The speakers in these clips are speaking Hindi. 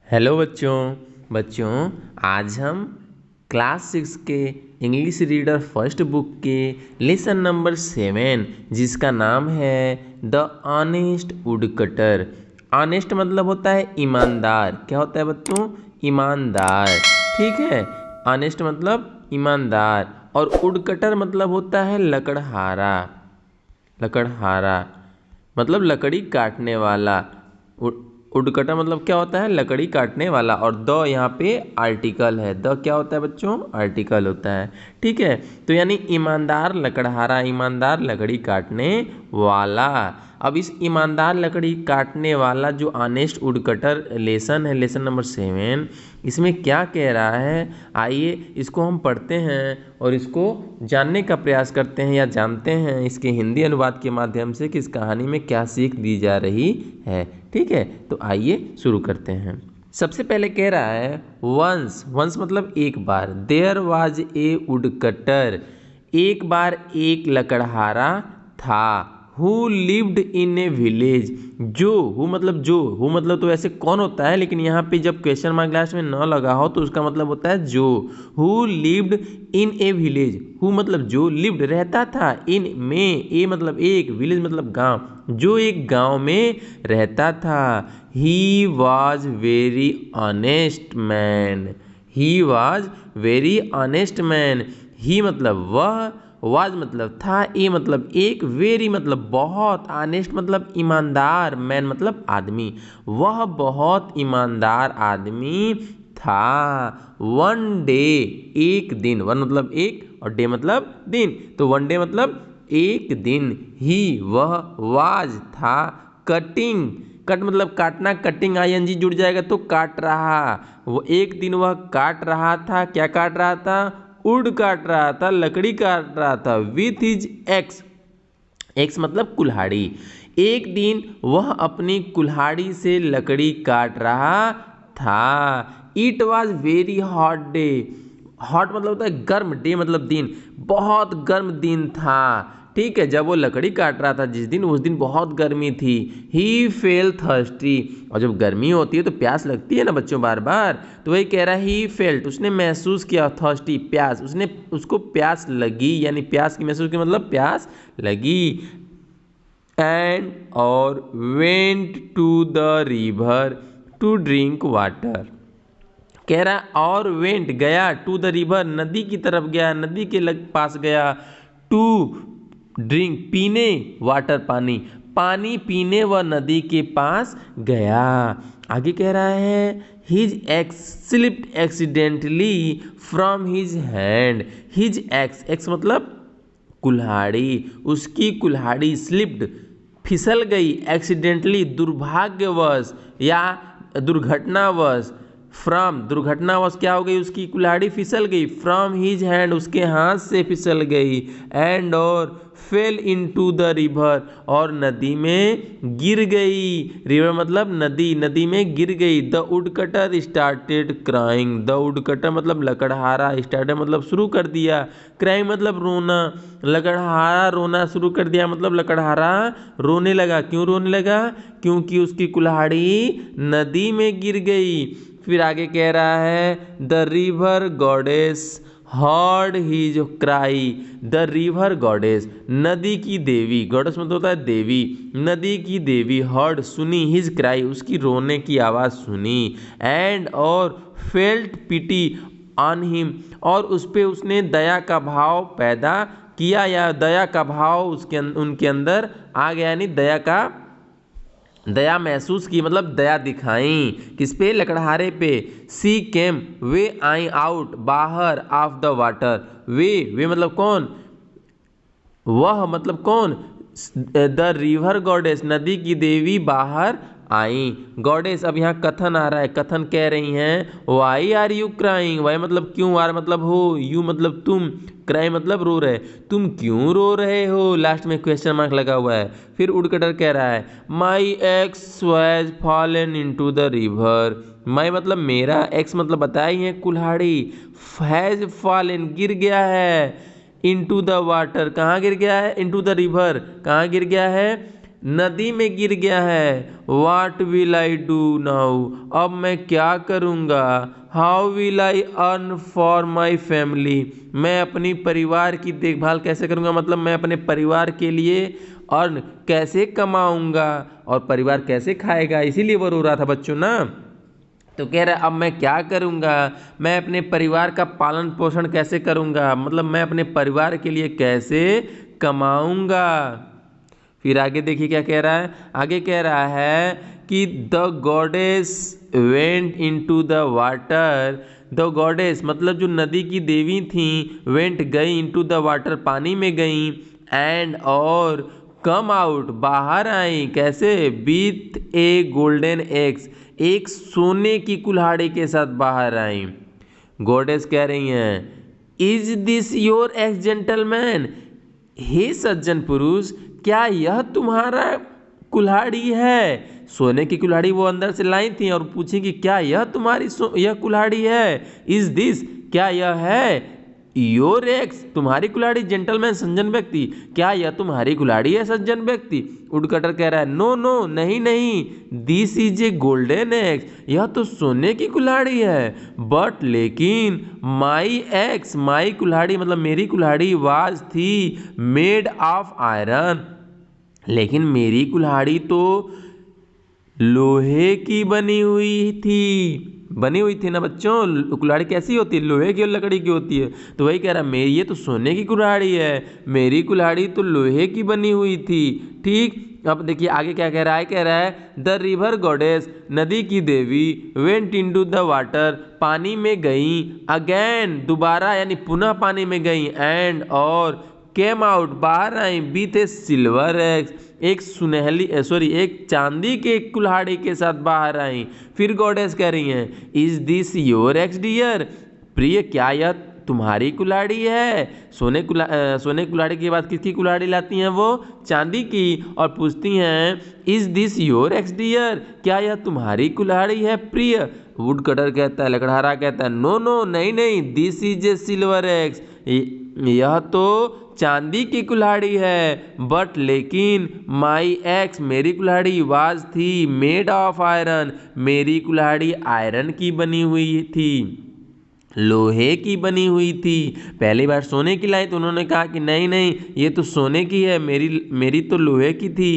हेलो बच्चों आज हम क्लास 6 के इंग्लिश रीडर फर्स्ट बुक के लेसन नंबर 7 जिसका नाम है द ऑनेस्ट वुडकटर। ऑनेस्ट मतलब होता है ईमानदार। क्या होता है बच्चों? ईमानदार। ठीक है, ऑनेस्ट मतलब ईमानदार। और वुडकटर मतलब होता है लकड़हारा। लकड़हारा मतलब लकड़ी काटने वाला। वुडकटर मतलब क्या होता है? लकड़ी काटने वाला। और द यहाँ पे आर्टिकल है। द क्या होता है बच्चों? आर्टिकल होता है। ठीक है, तो यानी ईमानदार लकड़हारा, ईमानदार लकड़ी काटने वाला। अब इस ईमानदार लकड़ी काटने वाला जो ऑनेस्ट वुडकटर लेसन है, लेसन नंबर 7, इसमें क्या कह रहा है, आइए इसको हम पढ़ते हैं और इसको जानने का प्रयास करते हैं या जानते हैं इसके हिंदी अनुवाद के माध्यम से कि इस कहानी में क्या सीख दी जा रही है। ठीक है, तो आइए शुरू करते हैं। सबसे पहले कह रहा है वंस। वंस मतलब एक बार। There was a woodcutter. एक बार एक लकड़हारा था। Who lived in a village. जो हु मतलब जो, हु मतलब तो ऐसे कौन होता है, लेकिन यहाँ पे जब क्वेश्चन मार्क लास्ट में न लगा हो तो उसका मतलब होता है जो। Who lived in a village. Who मतलब जो, लिव्ड रहता था, इन में, ए मतलब एक, विलेज मतलब गांव, जो एक गांव में रहता था। He was very honest man. He was very honest man. He मतलब वह, वाज मतलब था, ए मतलब एक, वेरी मतलब बहुत, ऑनेस्ट मतलब ईमानदार, मैन मतलब आदमी। वह बहुत ईमानदार आदमी था। वन डे एक दिन, वन मतलब एक और डे मतलब दिन, तो वन डे मतलब एक दिन, ही वह, वाज था, कटिंग, कट मतलब काटना, कटिंग आईएनजी जुड़ जाएगा तो काट रहा। वो एक दिन वह काट रहा था। क्या काट रहा था? वुड काट रहा था, लकड़ी काट रहा था। With his ex. एक्स मतलब कुल्हाड़ी। एक दिन वह अपनी कुल्हाड़ी से लकड़ी काट रहा था। It was very hot day. Hot मतलब होता है गर्म, डे मतलब दिन, बहुत गर्म दिन था। ठीक है, जब वो लकड़ी काट रहा था जिस दिन, उस दिन बहुत गर्मी थी। ही फेल थर्स्टी। और जब गर्मी होती है तो प्यास लगती है ना बच्चों बार बार, तो वही कह रहा है ही फेल्ट, उसने महसूस किया, थर्स्टी प्यास, उसको प्यास लगी, यानी प्यास की महसूस की मतलब प्यास लगी। एंड और went to the river to drink water. कह रहा और वेंट गया, टू द रिवर नदी की तरफ गया, नदी के पास गया, टू ड्रिंक पीने, वाटर पानी, पानी पीने वह नदी के पास गया। आगे कह रहा है his ex slipped accidentally from his hand. His ex, x मतलब कुल्हाड़ी, उसकी कुल्हाड़ी स्लिप्ड फिसल गई, एक्सीडेंटली दुर्भाग्यवश या दुर्घटनावश, फ्रॉम दुर्घटनावश क्या हो गई, उसकी कुल्हाड़ी फिसल गई, फ्रॉम हिज हैंड उसके हाथ से फिसल गई, एंड और फेल इनटू द रिवर और नदी में गिर गई। रिवर मतलब नदी, नदी में गिर गई। The woodcutter started crying. The woodcutter मतलब लकड़हारा, स्टार्टेड मतलब शुरू कर दिया, क्राइंग मतलब रोना, लकड़हारा रोना शुरू कर दिया मतलब लकड़हारा रोने लगा। क्यों रोने लगा? क्योंकि उसकी कुल्हाड़ी नदी में गिर गई। फिर आगे कह रहा है the river goddess heard his cry. The river goddess नदी की देवी, गॉडेस मतलब होता है देवी, नदी की देवी, हर्ड सुनी, हिज क्राई उसकी रोने की आवाज़ सुनी, एंड और फेल्ट पिटी ऑन हिम और उस पे उसने दया का भाव पैदा किया, या दया का भाव उनके अंदर आ गया, यानी दया महसूस की मतलब दया दिखाई। किस पे? लकड़हारे पे। सी केम वे आई आउट बाहर ऑफ द वाटर। वे मतलब कौन? वह मतलब कौन? द रिवर गॉडेस नदी की देवी बाहर आई। गॉडेस, अब यहाँ कथन आ रहा है, कथन कह रही हैं why are you crying. Why मतलब क्यों, आर मतलब हो, यू मतलब तुम, क्राई मतलब रो रहे, तुम क्यों रो रहे हो, लास्ट में क्वेश्चन मार्क लगा हुआ है। फिर वुडकटर कह रहा है my axe has fallen into the river. My मतलब मेरा, एक्स मतलब बताया ही है कुल्हाड़ी, हैज फॉलन गिर गया है, इनटू द वाटर कहाँ गिर गया है, इनटू द रिवर कहाँ गिर गया है, नदी में गिर गया है। What will I do now? अब मैं क्या करूँगा? How will I earn for my family? मैं अपनी परिवार की देखभाल कैसे करूँगा, मतलब मैं अपने परिवार के लिए अर्न कैसे कमाऊँगा और परिवार कैसे खाएगा, इसीलिए वो रो रहा था बच्चों ना। तो कह रहा है अब मैं क्या करूँगा, मैं अपने परिवार का पालन पोषण कैसे करूँगा, मतलब मैं अपने परिवार के लिए कैसे कमाऊँगा। फिर आगे देखिए क्या कह रहा है, आगे कह रहा है कि the goddess went into the water. The goddess मतलब जो नदी की देवी थी, वेंट गई इनटू द वाटर पानी में गई, एंड और कम आउट बाहर आई कैसे, विथ ए गोल्डन एग्स एक सोने की कुल्हाड़ी के साथ बाहर आई। गॉडेस कह रही हैं is this your axe gentleman, हे सज्जन पुरुष क्या यह तुम्हारा कुल्हाड़ी है। सोने की कुल्हाड़ी वो अंदर से लाई थी और पूछी कि क्या यह तुम्हारी यह कुल्हाड़ी है। इज दिस क्या यह है, योर एक्स तुम्हारी कुल्हाड़ी, जेंटलमैन सज्जन व्यक्ति क्या यह तुम्हारी कुल्हाड़ी है सज्जन व्यक्ति। वुडकटर कह रहा है नो नो नहीं नहीं, this is a golden x, यह तो सोने की कुल्हाड़ी है। बट लेकिन माई एक्स माई कुल्हाड़ी मतलब मेरी कुल्हाड़ी वाज थी मेड ऑफ आयरन, लेकिन मेरी कुल्हाड़ी तो लोहे की बनी हुई थी ना बच्चों। कुल्हाड़ी कैसी होती है, लोहे की और लकड़ी की होती है। तो वही कह रहा मेरी ये तो सोने की कुल्हाड़ी है, मेरी कुल्हाड़ी तो लोहे की बनी हुई थी। ठीक, अब देखिए आगे क्या कह रहा है, कह रहा है द रिवर गॉडेस नदी की देवी वेंट इनटू द वाटर पानी में गई, अगेन दोबारा यानी पुनः पानी में गई, एंड और केम आउट बाहर आई विथ ए सिल्वर एक्स एक एक चांदी के कुल्हाड़ी के साथ बाहर आई। फिर गॉडेस कह रही हैं is this your axe dear, प्रिय क्या यह तुम्हारी कुल्हाड़ी है। सोने कुल्हाड़ी के बाद किसकी कुल्हाड़ी लाती हैं वो, चांदी की, और पूछती हैं is this your axe dear, क्या यह तुम्हारी कुल्हाड़ी है प्रिय। वुड कटर कहता है, लकड़हारा कहता है नो नो नहीं नहीं, this is a silver x, यह तो चांदी की कुल्हाड़ी है। बट लेकिन माई एक्स मेरी कुल्हाड़ी वाज थी मेड ऑफ आयरन, मेरी कुल्हाड़ी आयरन की बनी हुई थी, लोहे की बनी हुई थी। पहली बार सोने की लाई तो उन्होंने कहा कि नहीं नहीं ये तो सोने की है, मेरी तो लोहे की थी।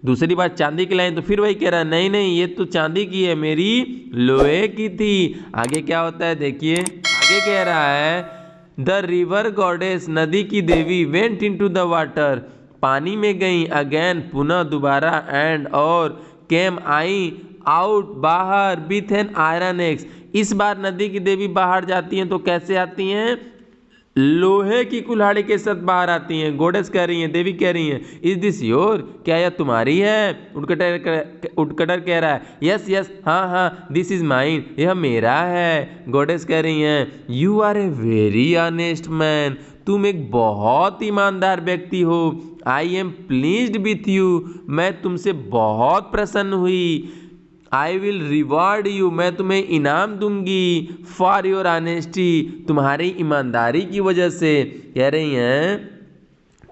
दूसरी बार चांदी की लाई तो फिर वही कह रहा है नहीं नहीं ये तो चांदी की है, मेरी लोहे की थी। आगे क्या होता है देखिए, आगे कह रहा है द रिवर गॉडेस नदी की देवी वेंट इनटू द वाटर पानी में गई, अगेन पुनः दोबारा, एंड और केम आई आउट बाहर विथ एन आयरन एक्स। इस बार नदी की देवी बाहर जाती हैं तो कैसे आती हैं, लोहे की कुल्हाड़ी के साथ बाहर आती हैं। गॉडेस कह रही हैं, देवी कह रही हैं इज दिस योर, क्या यह तुम्हारी है। उडकटर कह रहा है यस यस हाँ हाँ दिस इज माइन, यह मेरा है। गॉडेस कह रही हैं you are a very honest man, तुम एक बहुत ईमानदार व्यक्ति हो। I am pleased with you, मैं तुमसे बहुत प्रसन्न हुई। आई विल रिवॉर्ड यू, मैं तुम्हें इनाम दूंगी फॉर योर ऑनेस्टी, तुम्हारी ईमानदारी की वजह से। कह रही हैं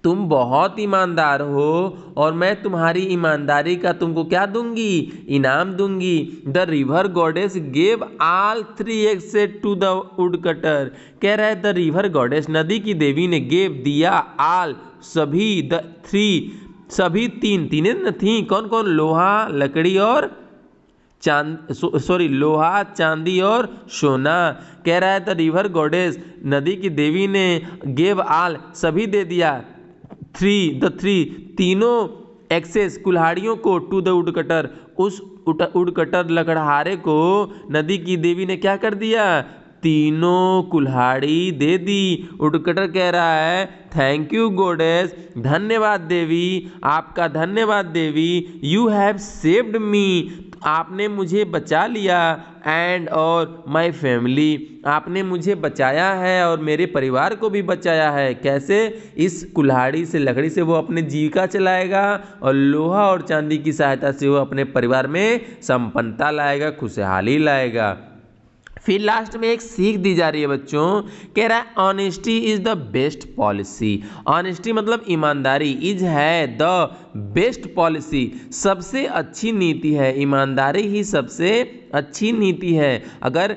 तुम बहुत ईमानदार हो और मैं तुम्हारी ईमानदारी का तुमको क्या दूंगी, इनाम दूंगी। The river goddess gave all 3 eggs to the woodcutter. कह रहा है द रिवर गॉडेस नदी की देवी ने गेव दिया ऑल सभी, द 3 सभी तीन न थी, कौन कौन, लोहा लकड़ी और लोहा चांदी और सोना। कह रहा है द रिवर गॉडेस नदी की देवी ने गेव ऑल सभी दे दिया, 3 तीनों एक्सेस कुल्हाड़ियों को टू द वुडकटर उस वुडकटर लकड़हारे को नदी की देवी ने क्या कर दिया, तीनों कुल्हाड़ी दे दी। वुडकटर कह रहा है थैंक यू गॉडेस, धन्यवाद देवी, आपका धन्यवाद देवी। यू हैव सेव्ड मी, आपने मुझे बचा लिया, एंड और माय फैमिली, आपने मुझे बचाया है और मेरे परिवार को भी बचाया है। कैसे, इस कुल्हाड़ी से लकड़ी से वो अपने जीविका चलाएगा और लोहा और चांदी की सहायता से वो अपने परिवार में संपन्नता लाएगा, खुशहाली लाएगा। फिर लास्ट में एक सीख दी जा रही है बच्चों, कह रहा है honesty is the best policy. Honesty मतलब ईमानदारी, इज है द बेस्ट पॉलिसी, सबसे अच्छी नीति है। ईमानदारी ही सबसे अच्छी नीति है। अगर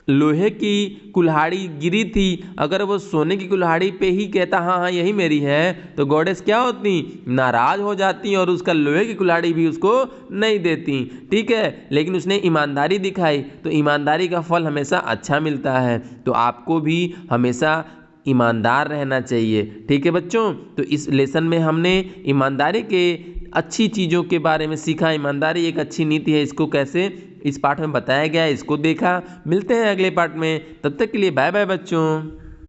लोहे की कुल्हाड़ी गिरी थी, अगर वो सोने की कुल्हाड़ी पे ही कहता हाँ हाँ यही मेरी है, तो गॉडेस क्या होती, नाराज हो जाती और उसका लोहे की कुल्हाड़ी भी उसको नहीं देती। ठीक है, लेकिन उसने ईमानदारी दिखाई, तो ईमानदारी का फल हमेशा अच्छा मिलता है। तो आपको भी हमेशा ईमानदार रहना चाहिए। ठीक है बच्चों, तो इस लेसन में हमने ईमानदारी के अच्छी चीज़ों के बारे में सीखा। ईमानदारी एक अच्छी नीति है, इसको कैसे इस पाठ में बताया गया है, इसको देखा। मिलते हैं अगले पाठ में, तब तक के लिए बाय बाय बच्चों।